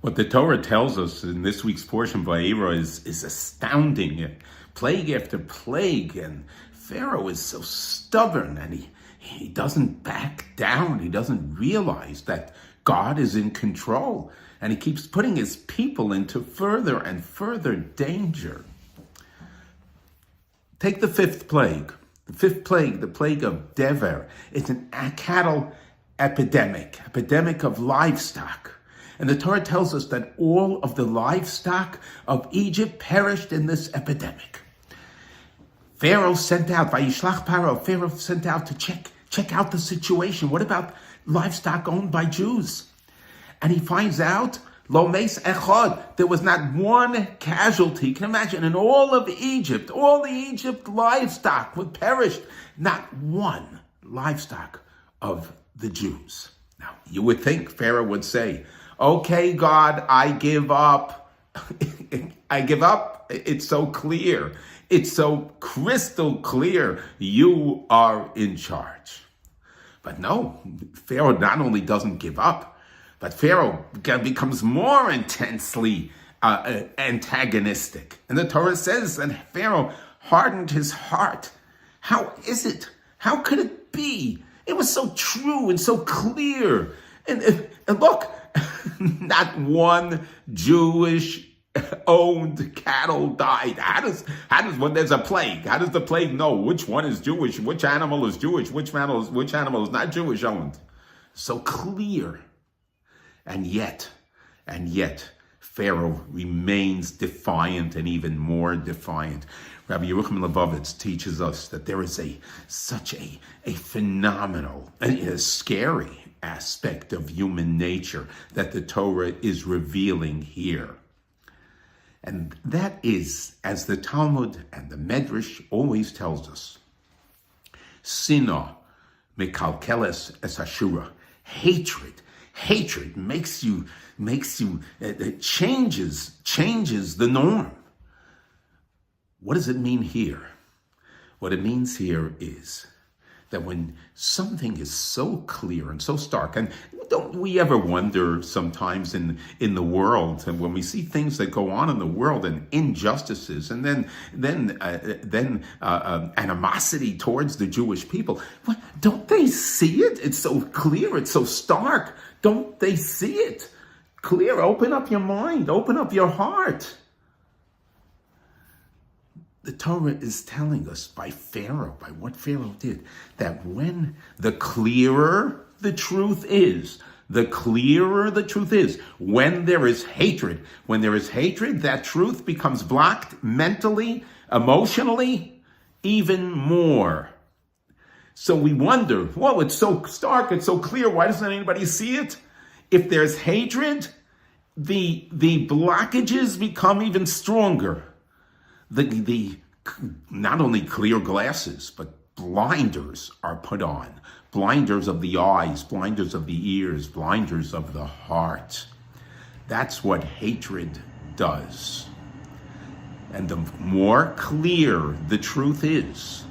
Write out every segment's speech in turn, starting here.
What the Torah tells us in this week's portion by Vayera is astounding. Plague after plague, and Pharaoh is so stubborn, and he doesn't back down. He doesn't realize that God is in control, and he keeps putting his people into further and further danger. Take the fifth plague. The fifth plague, the plague of Becker. It's a cattle epidemic of livestock. And the Torah tells us that all of the livestock of Egypt perished in this epidemic. Pharaoh sent out, Vayishlach Paro, Pharaoh sent out to check out the situation. What about livestock owned by Jews? And he finds out, Lo meis echad, there was not one casualty. Can you imagine? In all of Egypt, all the Egypt livestock would perish. Not one livestock of the Jews. Now, you would think Pharaoh would say, okay, God, I give up. I give up. It's so clear. It's so crystal clear. You are in charge. But no, Pharaoh not only doesn't give up, but Pharaoh becomes more intensely antagonistic. And the Torah says that Pharaoh hardened his heart. How is it? How could it be? It was so true and so clear. And look, not one Jewish owned cattle died. How does when there's a plague, how does the plague know which one is Jewish, which animal is Jewish, which animal is not Jewish owned? So clear. And yet, Pharaoh remains defiant, and even more defiant. Rabbi Yerucham Levovitz teaches us that there is such a phenomenal, a scary aspect of human nature that the Torah is revealing here. And that is, as the Talmud and the Medrash always tells us, Sina mekalkeles es hashura. Hatred makes you changes the norm. What does it mean here? What it means here is that when something is so clear and so stark, and don't we ever wonder sometimes in the world, and when we see things that go on in the world and injustices, and then animosity towards the Jewish people, what, don't they see it? It's so clear, it's so stark. Don't they see it? Clear, open up your mind, open up your heart. The Torah is telling us by what Pharaoh did, that when the clearer the truth is, when there is hatred, that truth becomes blocked mentally, emotionally, even more. So we wonder, well, it's so stark, it's so clear, why doesn't anybody see it? If there's hatred, the blockages become even stronger. The not only clear glasses, but blinders are put on. Blinders of the eyes, blinders of the ears, blinders of the heart. That's what hatred does. And the more clear the truth is,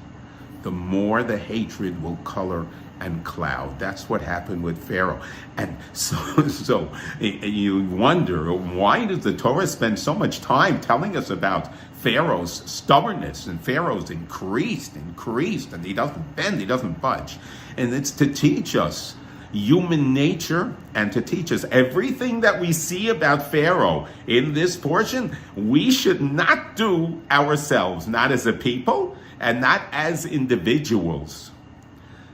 the more the hatred will color and cloud. That's what happened with Pharaoh. And so you wonder, why does the Torah spend so much time telling us about Pharaoh's stubbornness? And Pharaoh's increased, and he doesn't bend, he doesn't budge. And it's to teach us human nature, and to teach us everything that we see about Pharaoh in this portion, we should not do ourselves, not as a people and not as individuals.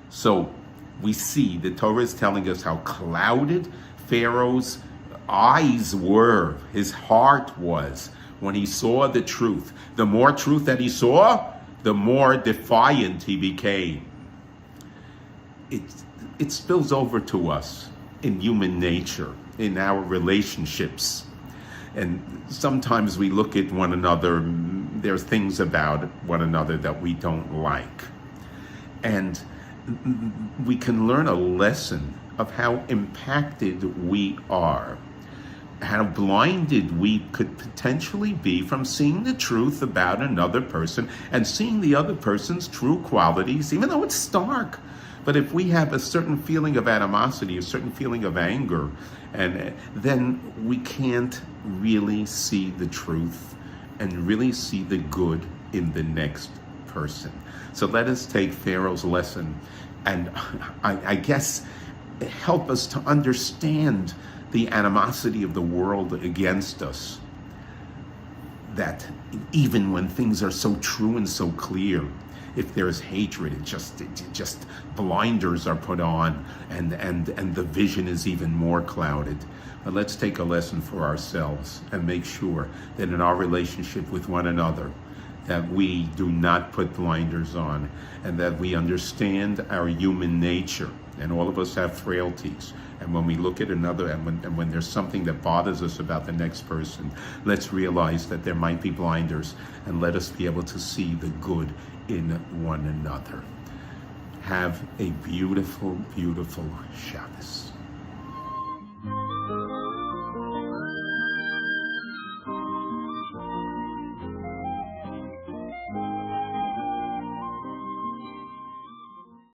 So we see the Torah is telling us how clouded Pharaoh's eyes were, his heart was, when he saw the truth. The more truth that he saw, the more defiant he became. It spills over to us in human nature, in our relationships. And sometimes we look at one another, there's things about one another that we don't like. And we can learn a lesson of how impacted we are, how blinded we could potentially be from seeing the truth about another person and seeing the other person's true qualities, even though it's stark. But if we have a certain feeling of animosity, a certain feeling of anger, and then we can't really see the truth and really see the good in the next person. So let us take Pharaoh's lesson and I guess help us to understand the animosity of the world against us. That even when things are so true and so clear, if there's hatred, it just blinders are put on, and the vision is even more clouded. But let's take a lesson for ourselves and make sure that in our relationship with one another, that we do not put blinders on, and that we understand our human nature, and all of us have frailties. And when we look at another, and when there's something that bothers us about the next person, let's realize that there might be blinders, and let us be able to see the good in one another. Have a beautiful, beautiful Shabbos.